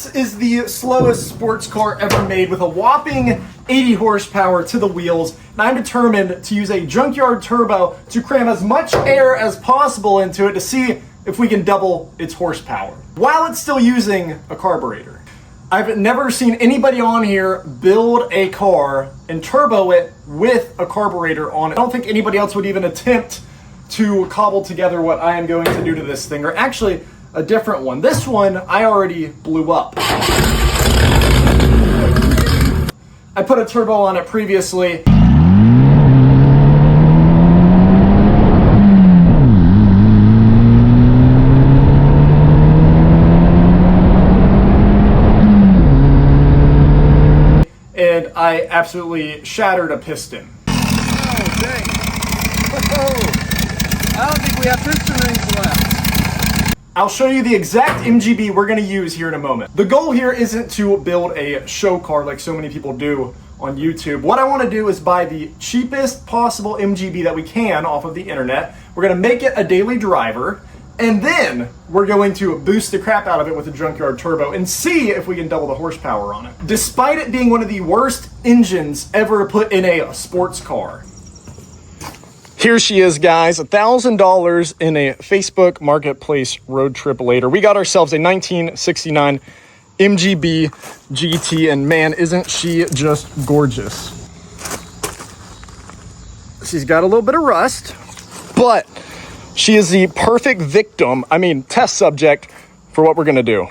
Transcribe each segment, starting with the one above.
This is the slowest sports car ever made with a whopping 80 horsepower to the wheels, and I'm determined to use a Junkyard turbo to cram as much air as possible into it to see if we can double its horsepower, while it's still using a carburetor. I've never seen anybody on here build a car and turbo it with a carburetor on it. I don't think anybody else would even attempt to cobble together what I am going to do to this thing, or actually a different one. This one I already blew up. I put a turbo on it previously. And I absolutely shattered a piston. Oh, dang. Oh, I don't think we have piston rings left. I'll show you the exact MGB we're going to use here in a moment. The goal here isn't to build a show car like so many people do on YouTube. What I want to do is buy the cheapest possible MGB that we can off of the internet. We're going to make it a daily driver, and then we're going to boost the crap out of it with a Junkyard turbo and see if we can double the horsepower on it. Despite it being one of the worst engines ever put in a sports car. Here she is, guys, $1,000 in a Facebook Marketplace road trip later. We got ourselves a 1969 MGB GT, and man, isn't she just gorgeous. She's got a little bit of rust, but she is the perfect victim, test subject for what we're gonna do.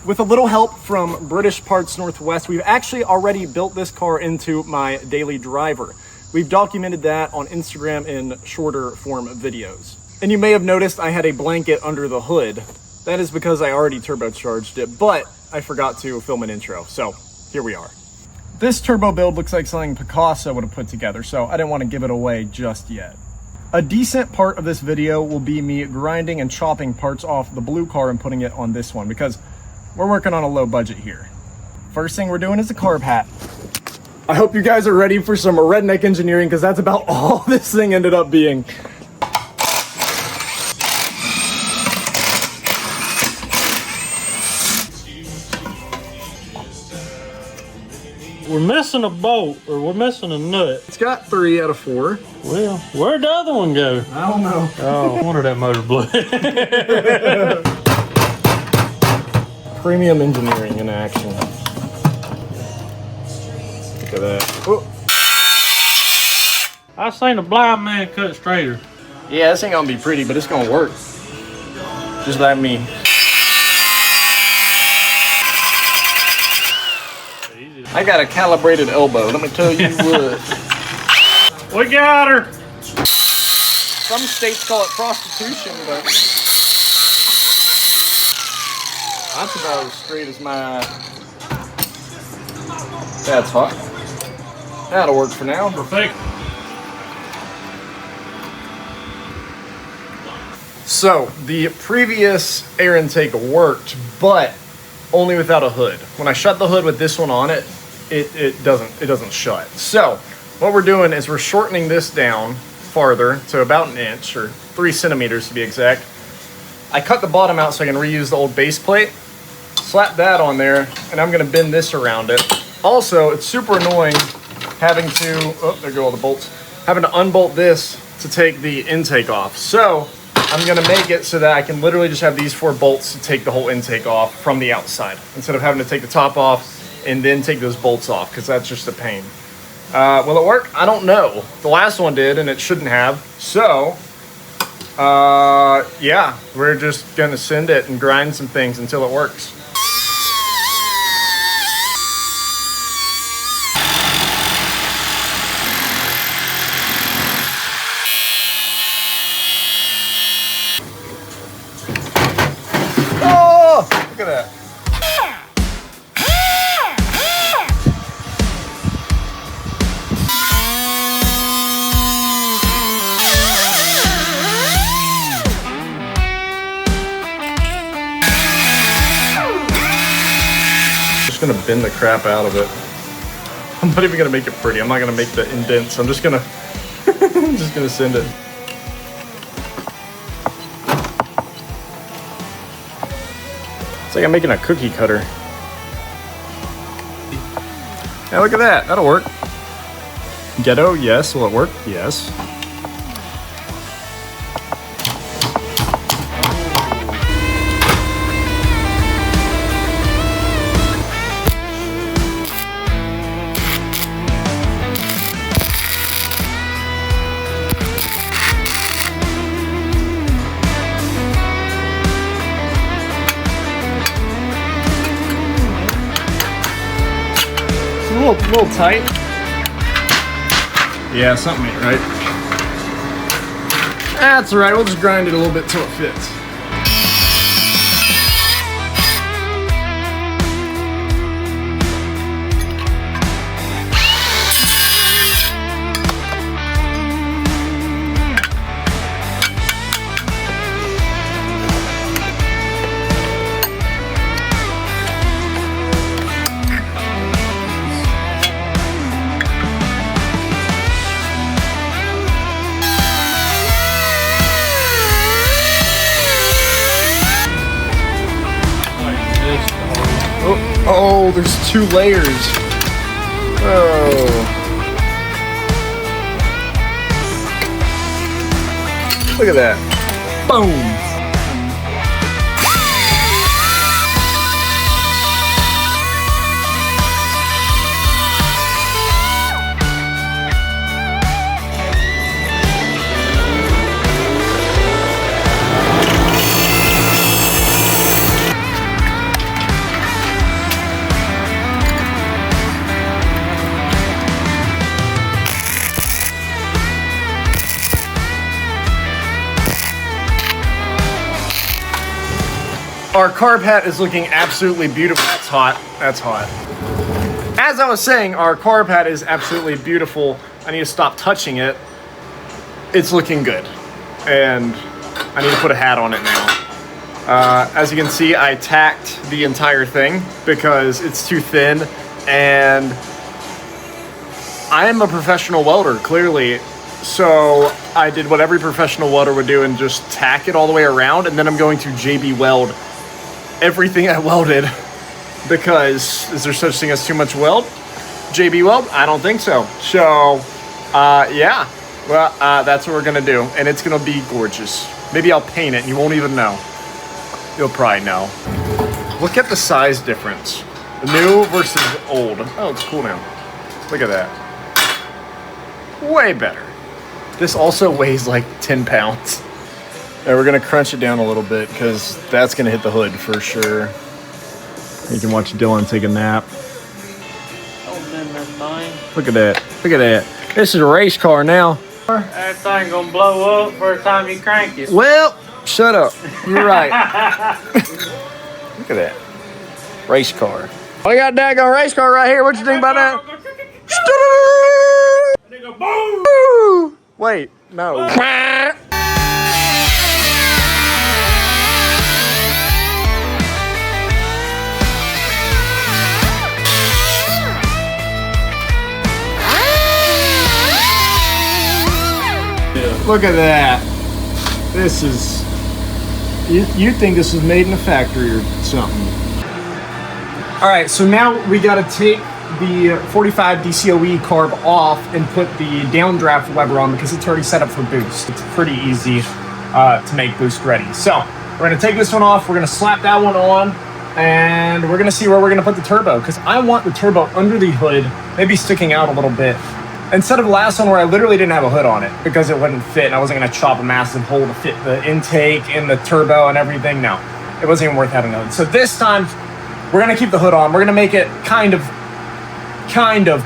With a little help from British Parts Northwest, we've actually already built this car into my daily driver. We've documented that on Instagram in shorter form videos. And you may have noticed I had a blanket under the hood. That is because I already turbocharged it, but I forgot to film an intro, so here we are. This turbo build looks like something Picasso would have put together, so I didn't want to give it away just yet. A decent part of this video will be me grinding and chopping parts off the blue car and putting it on this one, because we're working on a low budget here. First thing we're doing is a carb hat. I hope you guys are ready for some redneck engineering, because that's about all this thing ended up being. We're missing a bolt, or we're missing a nut. It's got 3 out of 4. Well, where'd the other one go? I don't know. Oh, I wonder that motor blew. Premium engineering in action. Look at that. Oh. I seen a blind man cut straighter. Yeah, this ain't gonna be pretty, but it's gonna work. Just like me. I got a calibrated elbow, let me tell you what. We got her! Some states call it prostitution, but that's about as straight as my... That's hot. That'll work for now. Perfect. So, the previous air intake worked, but only without a hood. When I shut the hood with this one on it, it doesn't shut. So, what we're doing is we're shortening this down farther to about 1 inch, or 3 centimeters to be exact. I cut the bottom out so I can reuse the old base plate. Slap that on there, and I'm gonna bend this around it. Also, it's super annoying having to, oh, there go all the bolts, having to unbolt this to take the intake off. So, I'm gonna make it so that I can literally just have these 4 bolts to take the whole intake off from the outside, instead of having to take the top off and then take those bolts off, because that's just a pain. Will it work? I don't know. The last one did, and it shouldn't have. So, yeah, we're just gonna send it and grind some things until it works. Oh, look at that. Gonna bend the crap out of it. I'm not even gonna make it pretty. I'm not gonna make the indents. I'm just gonna send it. It's like I'm making a cookie cutter. Yeah, look at that. That'll work. Ghetto, yes. Will it work? Yes. A little tight. Yeah, something ain't right. That's all right. We'll just grind it a little bit till it fits. Oh, there's 2 layers. Oh. Look at that. Boom. Our carb hat is looking absolutely beautiful. That's hot. That's hot. As I was saying, our carb hat is absolutely beautiful. I need to stop touching it. It's looking good. And I need to put a hat on it now. As you can see, I tacked the entire thing because it's too thin. And I am a professional welder, clearly. So I did what every professional welder would do and just tack it all the way around. And then I'm going to JB Weld everything I welded, because is there such thing as too much weld? JB Weld? I don't think so. So, yeah. Well, that's what we're gonna do, and it's gonna be gorgeous. Maybe I'll paint it, and you won't even know. You'll probably know. Look at the size difference. New versus old. Oh, it's cool now. Look at that. Way better. This also weighs like 10 pounds. And we're gonna crunch it down a little bit because that's gonna hit the hood for sure. You can watch Dylan take a nap. Look at that. Look at that. This is a race car now. That thing gonna blow up first time you crank it. Well, shut up. You're right. Look at that. Race car. We got a daggone race car right here. What you think about that? Wait, no. Look at that. This is, you'd think this was made in a factory or something. All right, so now we gotta take the 45 DCOE carb off and put the downdraft lever on because it's already set up for boost. It's pretty easy to make boost ready. So we're gonna take this one off, we're gonna slap that one on, and we're gonna see where we're gonna put the turbo, because I want the turbo under the hood, maybe sticking out a little bit. Instead of the last one where I literally didn't have a hood on it because it wouldn't fit and I wasn't gonna chop a massive hole to fit the intake and the turbo and everything. No, it wasn't even worth having a hood. So this time we're gonna keep the hood on. We're gonna make it kind of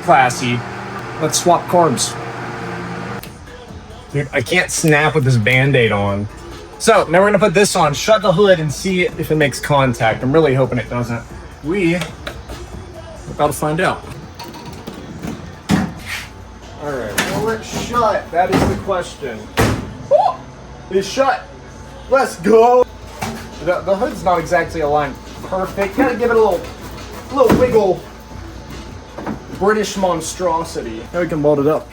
classy. Let's swap carbs. Dude, I can't snap with this Band-Aid on. So now we're gonna put this on, shut the hood and see if it makes contact. I'm really hoping it doesn't. We're about to find out. All right, will it shut? That is the question. Oh, it's shut. Let's go. The hood's not exactly aligned perfect. Gotta give it a little wiggle. British monstrosity. Now we can weld it up.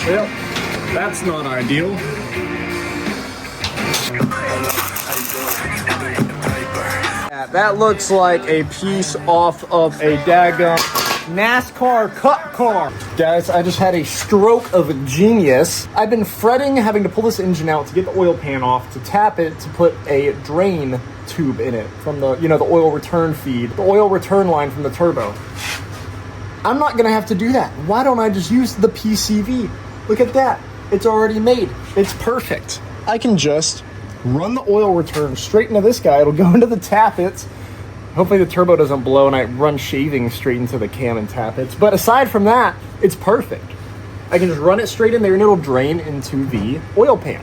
Yep. That's not ideal. That looks like a piece off of a daggum NASCAR Cup car. Guys, I just had a stroke of genius. I've been fretting having to pull this engine out to get the oil pan off, to tap it, to put a drain tube in it from the, the oil return feed, the oil return line from the turbo. I'm not gonna have to do that. Why don't I just use the PCV? Look at that. It's already made. It's perfect. I can just run the oil return straight into this guy. It'll go into the tappets. Hopefully the turbo doesn't blow and I run shaving straight into the cam and tappets. But aside from that, it's perfect. I can just run it straight in there and it'll drain into the oil pan.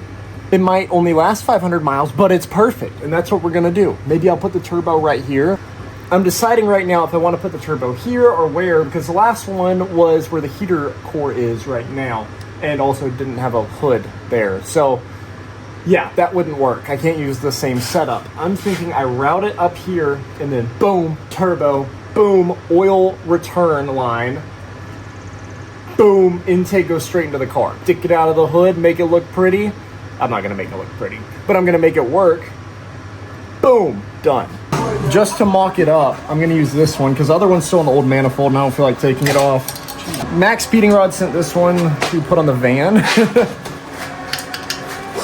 It might only last 500 miles, but it's perfect. And that's what we're gonna do. Maybe I'll put the turbo right here. I'm deciding right now if I want to put the turbo here or where, because the last one was where the heater core is right now and also didn't have a hood there. So yeah, that wouldn't work. I can't use the same setup. I'm thinking I route it up here and then boom, turbo, boom, oil return line, boom, intake goes straight into the car. Stick it out of the hood, make it look pretty. I'm not gonna make it look pretty, but I'm gonna make it work. Boom, done. Just to mock it up, I'm gonna use this one because the other one's still in the old manifold and I don't feel like taking it off. Max Speeding Rod sent this one to put on the van.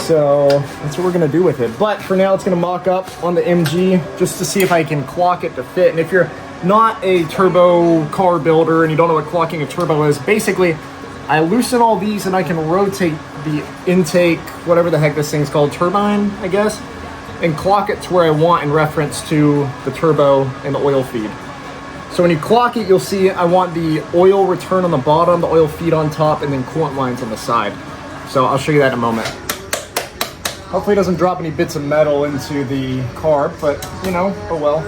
So that's what we're gonna do with it. But for now, it's gonna mock up on the MG just to see if I can clock it to fit. And if you're not a turbo car builder and you don't know what clocking a turbo is, basically I loosen all these and I can rotate the intake, whatever the heck this thing's called, turbine, I guess, and clock it to where I want in reference to the turbo and the oil feed. So when you clock it, you'll see I want the oil return on the bottom, the oil feed on top, and then coolant lines on the side. So I'll show you that in a moment. Hopefully it doesn't drop any bits of metal into the carb, but oh well.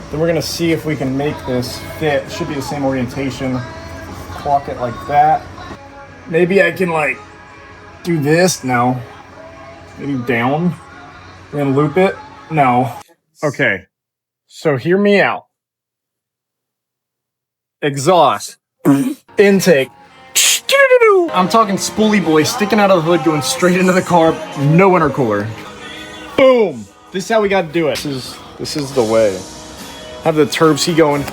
Then we're gonna see if we can make this fit. It should be the same orientation. Clock it like that. Maybe I can like do this, no. Maybe down, then loop it, no. Okay, so hear me out. Exhaust, intake. I'm talking spoolie boy sticking out of the hood, going straight into the carb, no intercooler. Boom! This is how we got to do it. This is the way. Have the turbs going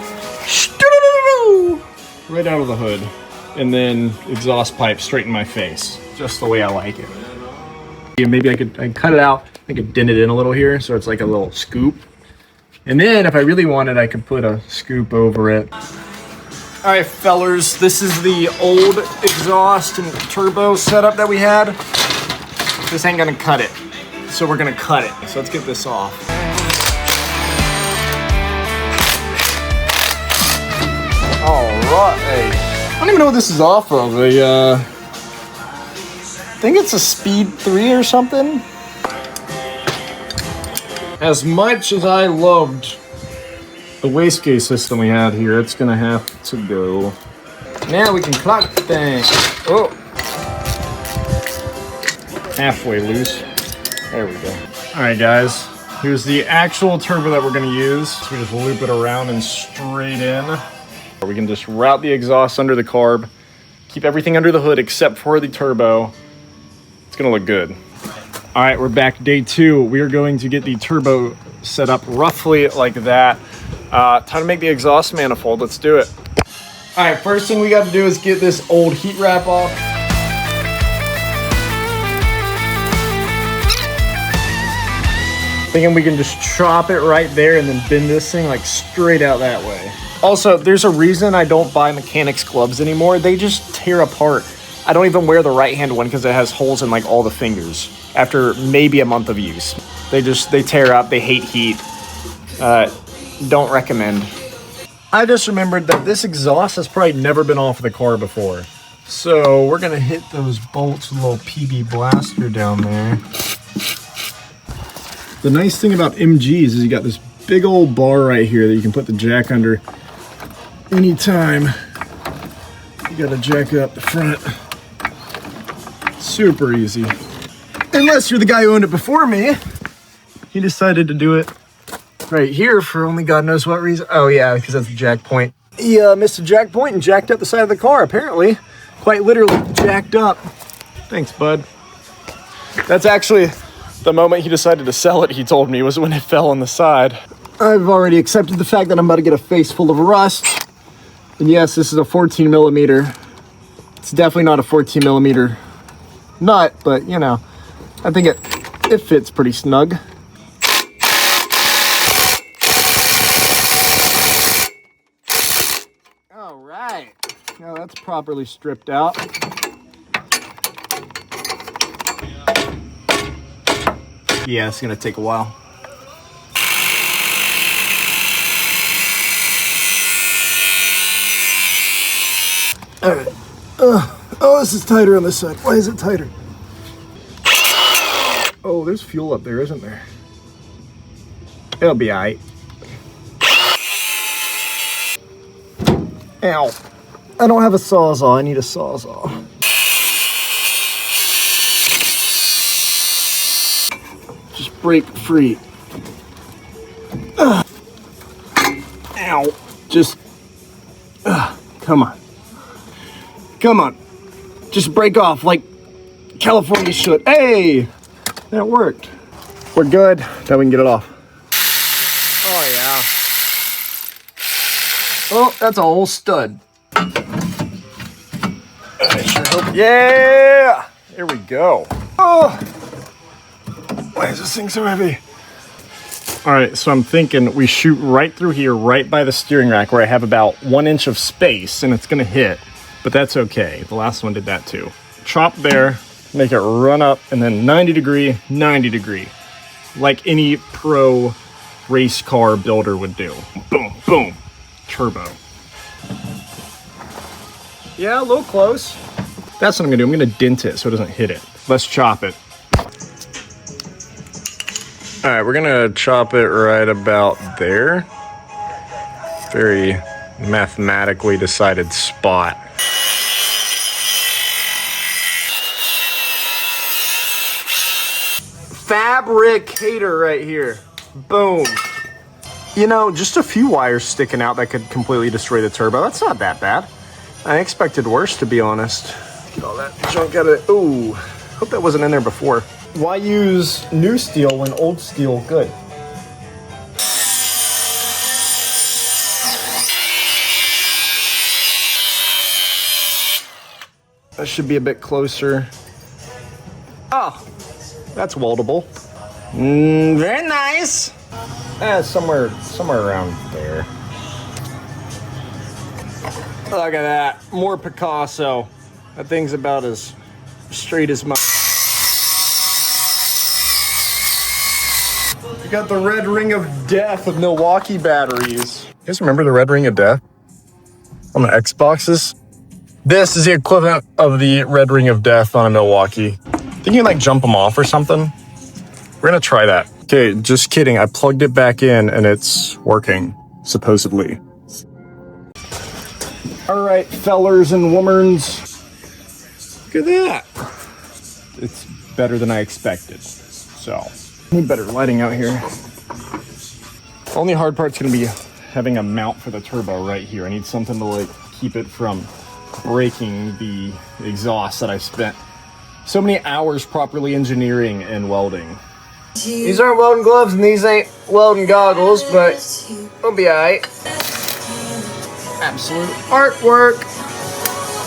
right out of the hood, and then exhaust pipe straight in my face, just the way I like it. Yeah, maybe I could cut it out. I could dent it in a little here, so it's like a little scoop. And then if I really wanted, I could put a scoop over it. All right, fellers, this is the old exhaust and turbo setup that we had. This ain't gonna cut it, so we're gonna cut it. So let's get this off. All right. I don't even know what this is off of. I think it's a Speed 3 or something. As much as I loved the wastegate system we had here, it's gonna have to go. Now we can clock the thing. Oh, halfway loose. There we go. All right, guys. Here's the actual turbo that we're gonna use. So we just loop it around and straight in. We can just route the exhaust under the carb, keep everything under the hood except for the turbo. It's gonna look good. All right, we're back day 2. We are going to get the turbo set up roughly like that. Time to make the exhaust manifold. Let's do it. All right, first thing we got to do is get this old heat wrap off. Thinking we can just chop it right there and then bend this thing like straight out that way. Also, there's a reason I don't buy mechanics gloves anymore. They just tear apart. I don't even wear the right hand one because it has holes in like all the fingers after maybe a month of use. They tear up, they hate heat. Don't recommend. I just remembered that this exhaust has probably never been off the car before. So we're gonna hit those bolts with a little PB blaster down there. The nice thing about MGs is you got this big old bar right here that you can put the jack under anytime you gotta jack up the front. Super easy. Unless you're the guy who owned it before me. He decided to do it right here for only God knows what reason. Oh yeah, because that's the jack point. He missed a jack point and jacked up the side of the car, apparently. Quite literally jacked up Thanks, bud. That's actually the moment he decided to sell it, he told me, was when it fell on the side. I've already accepted the fact that I'm about to get a face full of rust. And yes, this is a 14 millimeter. It's definitely not a 14 millimeter nut, but you know, I think it fits pretty snug. All right, now that's properly stripped out. Yeah, it's gonna take a while. All right. Oh, this is tighter on this side. Why is it tighter? Oh, there's fuel up there, isn't there? It'll be all right. Ow. I don't have a Sawzall. I need a Sawzall. Just break free. Ow. Just, come on. Come on. Just break off like California should. Hey, that worked. We're good. Now we can get it off. Oh, yeah. Oh, that's a whole stud. I sure hope. Yeah. There we go. Oh. Why is this thing so heavy? All right, so I'm thinking we shoot right through here, right by the steering rack where I have about 1 inch of space and it's gonna hit, but that's okay. The last one did that too. Chop there, make it run up, and then 90 degree, 90 degree, like any pro race car builder would do. Boom, boom, turbo. Yeah, a little close. That's what I'm gonna do. I'm gonna dent it so it doesn't hit it. Let's chop it. All right, we're gonna chop it right about there. Very mathematically decided spot. Fabricator right here. Boom. You know, just a few wires sticking out that could completely destroy the turbo. That's not that bad. I expected worse, to be honest. Get all that junk out of it. Ooh, hope that wasn't in there before. Why use new steel when old steel good? That should be a bit closer. Oh, that's weldable. Very nice. Somewhere around there. Look at that, more Picasso. That thing's about as straight as my. You got the red ring of death of Milwaukee batteries. You guys remember the red ring of death on the Xboxes? This is the equivalent of the red ring of death on a Milwaukee. Think you can like jump them off or something? We're gonna try that. Okay, just kidding. I plugged it back in and it's working, supposedly. All right, fellers and womans. Look at that. It's better than I expected. So, need better lighting out here. Only hard part's gonna be having a mount for the turbo right here. I need something to like keep it from breaking the exhaust that I spent so many hours properly engineering and welding. These aren't welding gloves and these ain't welding goggles, but we'll be alright. Absolute artwork.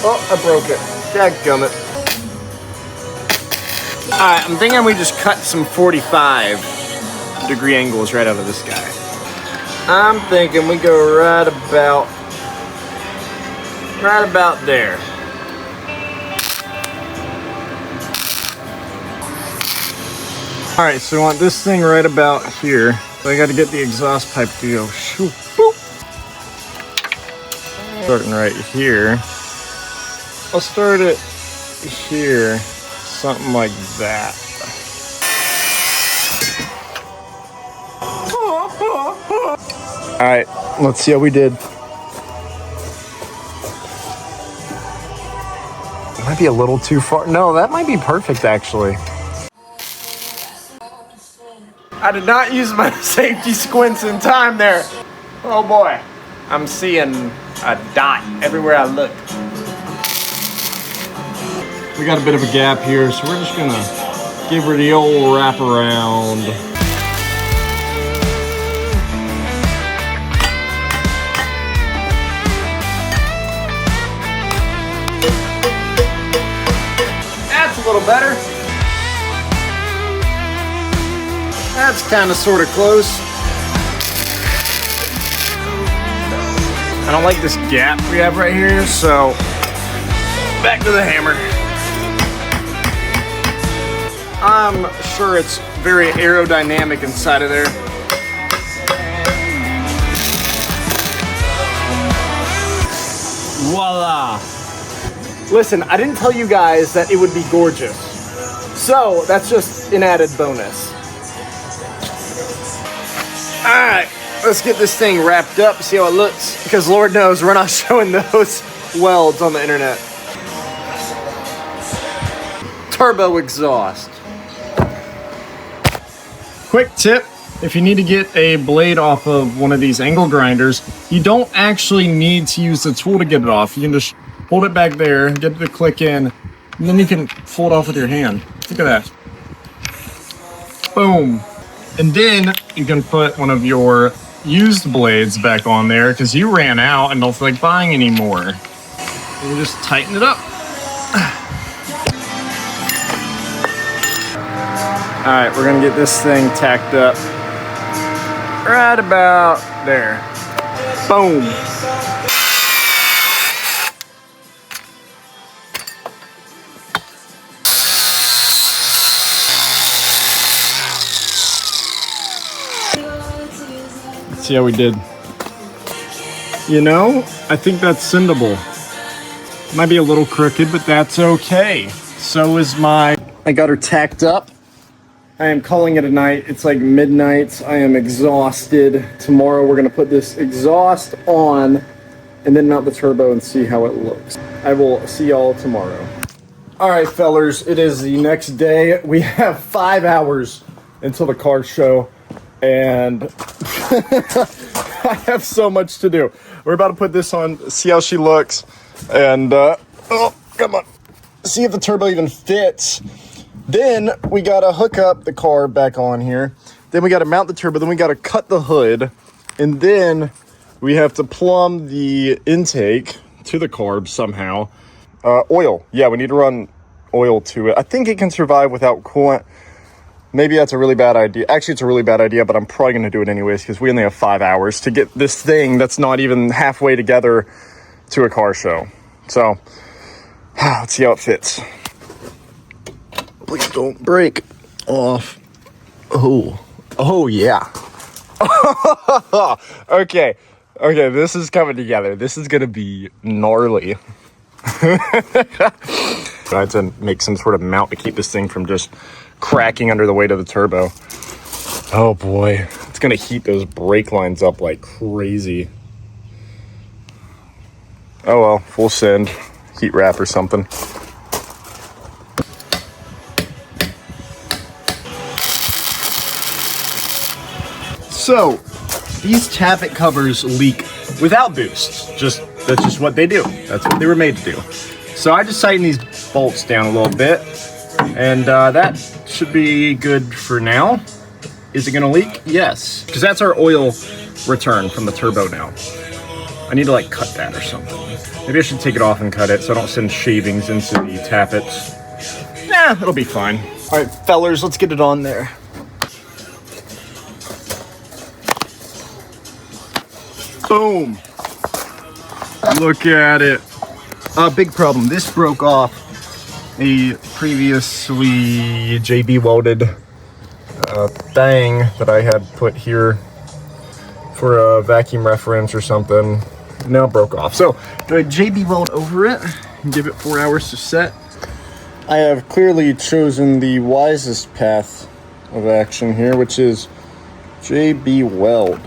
Oh, I broke it. Dadgummit. Alright, I'm thinking we just cut some 45-degree angles right out of this guy. I'm thinking we go right about there. Alright, so I want this thing right about here. So I gotta get the exhaust pipe to go shoop, boop. Starting right here. I'll start it here, something like that. Alright, let's see how we did. Might be a little too far. No, that might be perfect actually. I did not use my safety squints in time there. Oh boy. I'm seeing a dot everywhere I look. we got a bit of a gap here, so we're just gonna give her the old wrap around. That's a little better. That's kind of sort of close. I don't like this gap we have right here, so back to the hammer. I'm sure it's very aerodynamic inside of there. Voila. Listen, I didn't tell you guys that it would be gorgeous. So that's just an added bonus. All right, let's get this thing wrapped up, see how it looks. Because Lord knows we're not showing those welds on the internet. Turbo exhaust. Quick tip, if you need to get a blade off of one of these angle grinders, you don't actually need to use the tool to get it off. You can just hold it back there, get it to click in, and then you can pull it off with your hand. Look at that. Boom. And then you can put one of your used blades back on there because you ran out and don't feel like buying any more. And you just tighten it up. All right, we're gonna get this thing tacked up right about there. Boom. Let's see how we did. You know, I think that's sendable. Might be a little crooked, but that's okay. So is my... I got her tacked up. I am calling it a night. It's like midnight. I am exhausted. Tomorrow we're gonna put this exhaust on and then mount the turbo and see how it looks. I will see y'all tomorrow. All right, fellers, it is the next day. We have 5 hours until the car show, and I have so much to do. We're about to put this on, see how she looks, and oh, come on, see if the turbo even fits. Then we gotta hook up the carb back on here. Then we gotta mount the turbo. Then we gotta cut the hood, and then we have to plumb the intake to the carb somehow. Oil, yeah, we need to run oil to it. I think it can survive without coolant. Maybe that's a really bad idea. Actually, it's a really bad idea, but I'm probably gonna do it anyways because we only have 5 hours to get this thing that's not even halfway together to a car show. So let's see how it fits. Please don't break off. Oh yeah. Okay, this is coming together. This is gonna be gnarly. I had to make some sort of mount to keep this thing from just cracking under the weight of the turbo. Oh boy, it's gonna heat those brake lines up like crazy. Oh well, full send, heat wrap or something. So, these tappet covers leak without boost. That's just what they do. That's what they were made to do. So I just tighten these bolts down a little bit, and that should be good for now. Is it gonna leak? Yes, because that's our oil return from the turbo now. I need to like cut that or something. Maybe I should take it off and cut it so I don't send shavings into the tappets. Nah, it'll be fine. All right, fellers, let's get it on there. Boom. Look at it. Big problem. This broke off a previously JB welded thing that I had put here for a vacuum reference or something. Now it broke off. So do I JB weld over it and give it 4 hours to set? I have clearly chosen the wisest path of action here, which is JB Weld.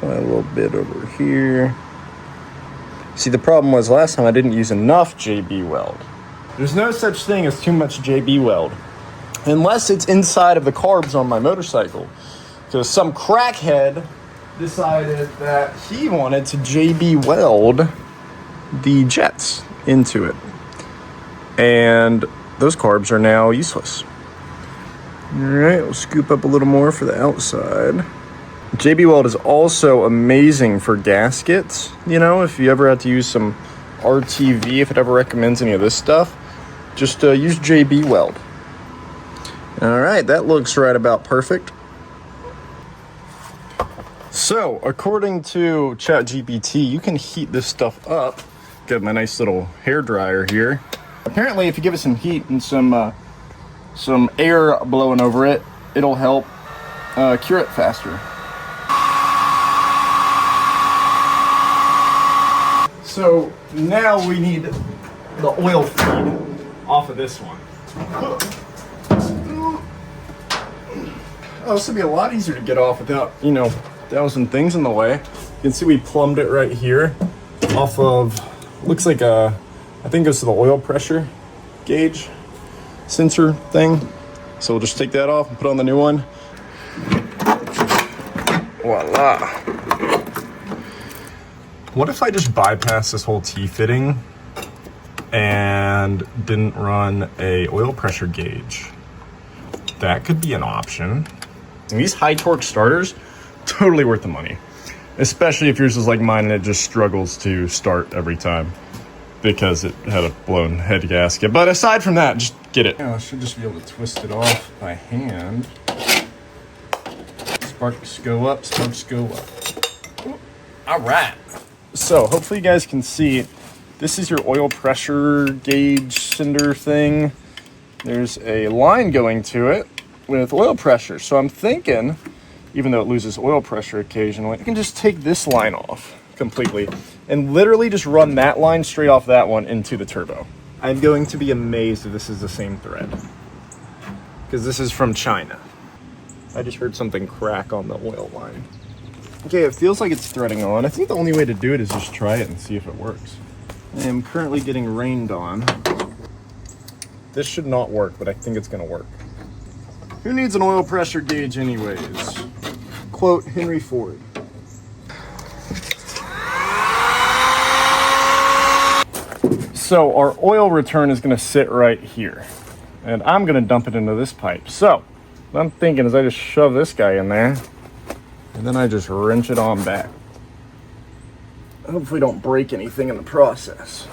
A little bit over here. See, the problem was last time I didn't use enough JB Weld. There's no such thing as too much JB Weld, unless it's inside of the carbs on my motorcycle. Because some crackhead decided that he wanted to JB Weld the jets into it. And those carbs are now useless. All right, we'll scoop up a little more for the outside. JB Weld is also amazing for gaskets. You know, if you ever had to use some RTV, if it ever recommends any of this stuff, just use JB Weld. All right, that looks right about perfect. So, according to ChatGPT, you can heat this stuff up. Got my nice little hair dryer here. Apparently, if you give it some heat and some air blowing over it, it'll help cure it faster. So now we need the oil feed off of this one. Oh, this would be a lot easier to get off without, you know, 1,000 things in the way. You can see we plumbed it right here off of, looks like I think it goes to the oil pressure gauge sensor thing. So we'll just take that off and put on the new one. Voila. What if I just bypass this whole T-fitting and didn't run a oil pressure gauge? That could be an option. And these high torque starters, totally worth the money. Especially if yours is like mine and it just struggles to start every time because it had a blown head gasket. But aside from that, just get it. I should just be able to twist it off by hand. Sparks go up, sparks go up. Ooh. All right. So hopefully you guys can see, this is your oil pressure gauge sender thing. There's a line going to it with oil pressure. So I'm thinking, even though it loses oil pressure occasionally, you can just take this line off completely and literally just run that line straight off that one into the turbo. I'm going to be amazed if this is the same thread, because this is from China. I just heard something crack on the oil line. Okay, it feels like it's threading on. I think the only way to do it is just try it and see if it works. I am currently getting rained on. This should not work, but I think it's gonna work. Who needs an oil pressure gauge anyways? Quote Henry Ford. So our oil return is gonna sit right here, and I'm gonna dump it into this pipe. So what I'm thinking is I just shove this guy in there, and then I just wrench it on back. Hopefully don't break anything in the process.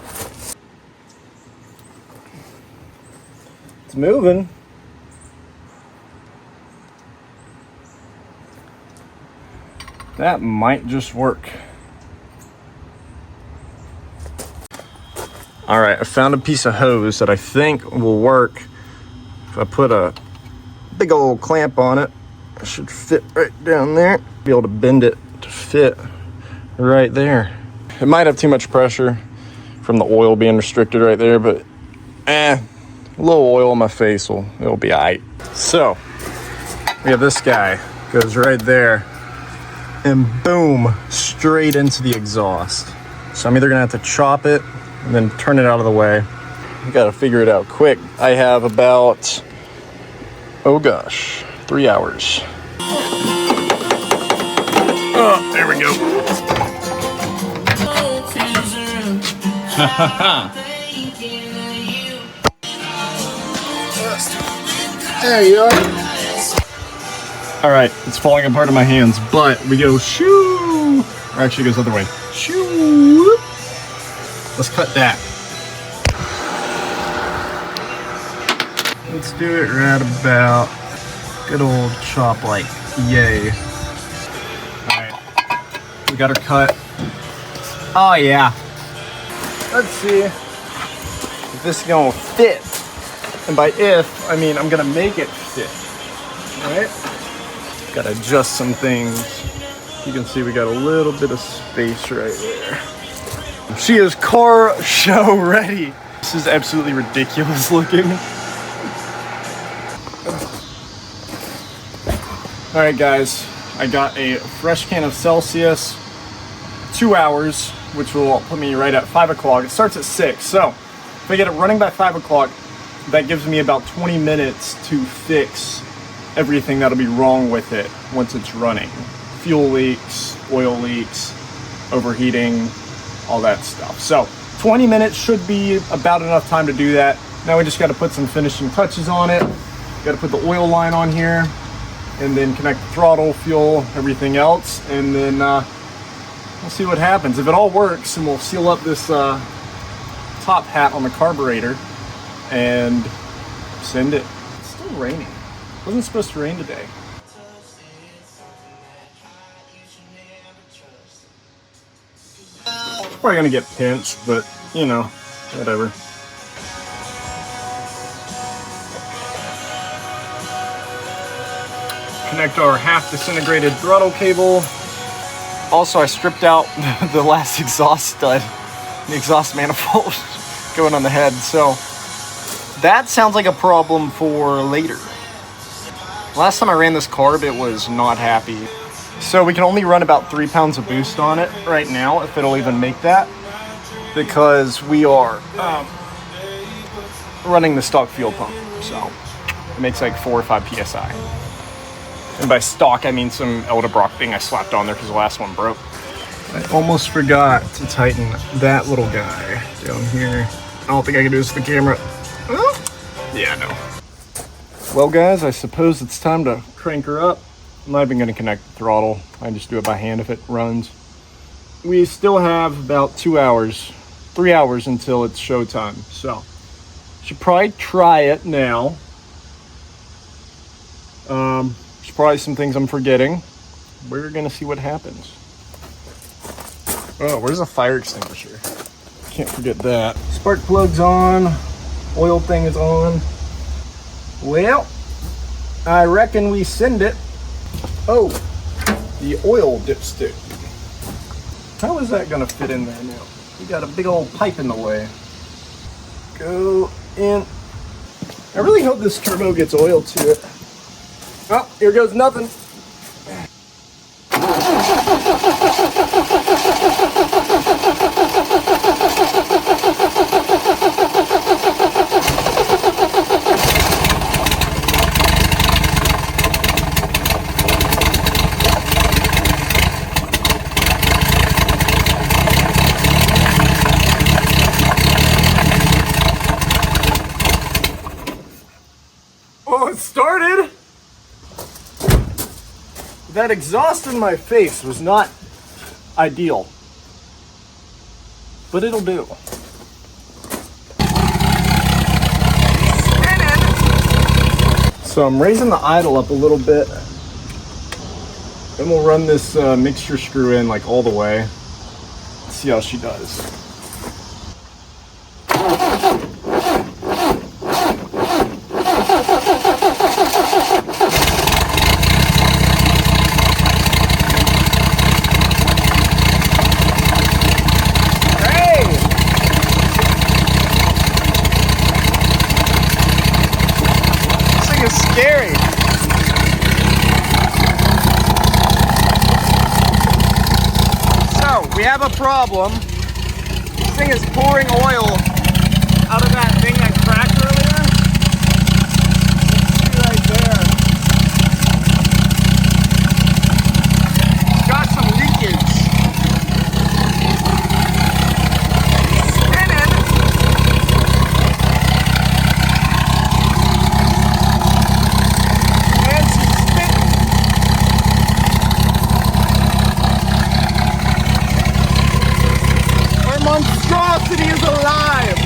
It's moving. That might just work. All right, I found a piece of hose that I think will work. If I put a big old clamp on it, it should fit right down there. Be able to bend it to fit right there. It might have too much pressure from the oil being restricted right there, but a little oil on my face it'll be all right. So we have this guy, goes right there, and boom, straight into the exhaust. So I'm either gonna have to chop it and then turn it out of the way. You gotta figure it out quick. I have about, oh gosh, 3 hours. Oh, there we go. There you are. All right, it's falling apart in my hands, but we go shoo. Or actually it goes the other way. Shoo. Let's cut that. Let's do it right about good old chop like yay. Alright, we got her cut. Oh yeah. Let's see if this is gonna fit. And by if, I mean I'm gonna make it fit. Alright? Gotta adjust some things. You can see we got a little bit of space right there. She is car show ready. This is absolutely ridiculous looking. All right, guys, I got a fresh can of Celsius, 2 hours, which will put me right at 5 o'clock. It starts at 6, so if I get it running by 5 o'clock, that gives me about 20 minutes to fix everything that'll be wrong with it once it's running. Fuel leaks, oil leaks, overheating, all that stuff. So 20 minutes should be about enough time to do that. Now we just got to put some finishing touches on it. Got to put the oil line on here, and then connect the throttle, fuel, everything else, and then we'll see what happens. If it all works, and we'll seal up this top hat on the carburetor and send it. It's still raining. It wasn't supposed to rain today. Probably gonna get pinched, but you know, whatever. Connect our half disintegrated throttle cable. Also, I stripped out the last exhaust stud, the exhaust manifold going on the head. So that sounds like a problem for later. Last time I ran this carb, it was not happy. So we can only run about 3 pounds of boost on it right now, if it'll even make that, because we are running the stock fuel pump. So it makes like 4 or 5 PSI. And by stock, I mean some Eldebrock thing I slapped on there because the last one broke. I almost forgot to tighten that little guy down here. I don't think I can do this with the camera. Oh. Yeah, no. Well, guys, I suppose it's time to crank her up. I'm not even going to connect the throttle. I just do it by hand if it runs. We still have about 2 hours, 3 hours until it's showtime. So, should probably try it now. There's probably some things I'm forgetting. We're going to see what happens. Oh, where's the fire extinguisher? Can't forget that. Spark plug's on. Oil thing is on. Well, I reckon we send it. Oh, the oil dipstick. How is that gonna fit in there now? We got a big old pipe in the way. Go in. I really hope this turbo gets oil to it. Oh, here goes nothing. Oh, it started. That exhaust in my face was not ideal, but it'll do. So I'm raising the idle up a little bit. Then we'll run this mixture screw in like all the way. Let's see how she does. Scary. So we have a problem. This thing is pouring oil out of that thing that cracked earlier. See right there. It's got some leakage. Monstrosity is alive!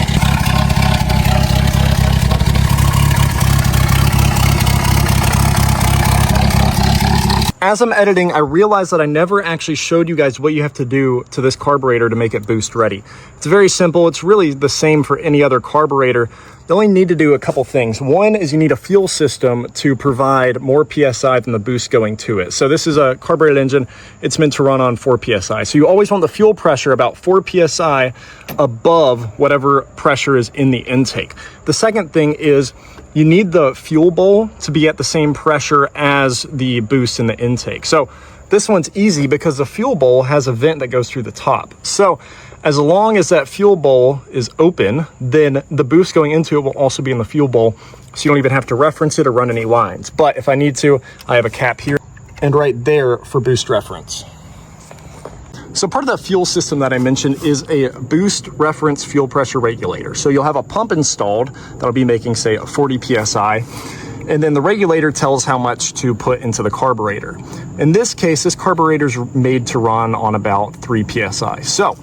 As I'm editing, I realized that I never actually showed you guys what you have to do to this carburetor to make it boost ready. It's very simple. It's really the same for any other carburetor. You only need to do a couple things. One is you need a fuel system to provide more PSI than the boost going to it. So this is a carbureted engine. It's meant to run on 4 PSI. So you always want the fuel pressure about 4 PSI above whatever pressure is in the intake. The second thing is you need the fuel bowl to be at the same pressure as the boost in the intake. So this one's easy because the fuel bowl has a vent that goes through the top. So as long as that fuel bowl is open, then the boost going into it will also be in the fuel bowl. So you don't even have to reference it or run any lines. But if I need to, I have a cap here and right there for boost reference. So part of that fuel system that I mentioned is a boost reference fuel pressure regulator. So you'll have a pump installed that'll be making, say, 40 PSI. And then the regulator tells how much to put into the carburetor. In this case, this carburetor is made to run on about 3 PSI. So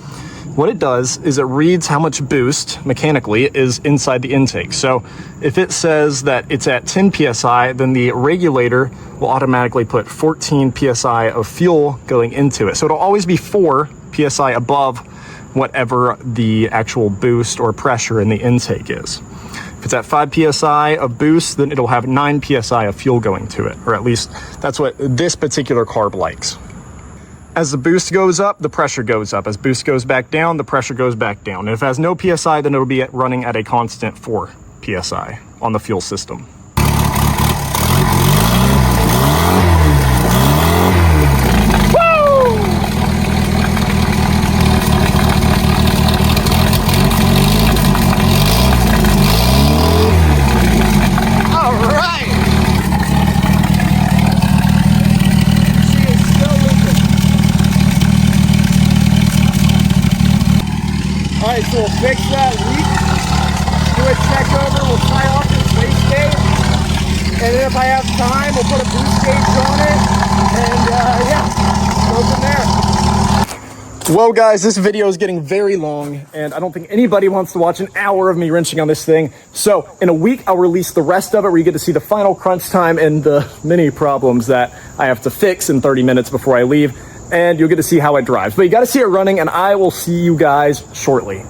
what it does is it reads how much boost mechanically is inside the intake. So if it says that it's at 10 PSI, then the regulator will automatically put 14 PSI of fuel going into it. So it'll always be 4 PSI above whatever the actual boost or pressure in the intake is. If it's at 5 PSI of boost, then it'll have 9 PSI of fuel going to it, or at least that's what this particular carb likes. As the boost goes up, the pressure goes up. As boost goes back down, the pressure goes back down. And if it has no PSI, then it'll be running at a constant 4 PSI on the fuel system. Alright, so we'll fix that leak, do a check over, we'll tie off this base gauge, and then if I have time, we'll put a boost gauge on it, and yeah, go from there. Well guys, this video is getting very long, and I don't think anybody wants to watch an hour of me wrenching on this thing. So in a week, I'll release the rest of it where you get to see the final crunch time and the many problems that I have to fix in 30 minutes before I leave. And you'll get to see how it drives. But you got to see it running, and I will see you guys shortly.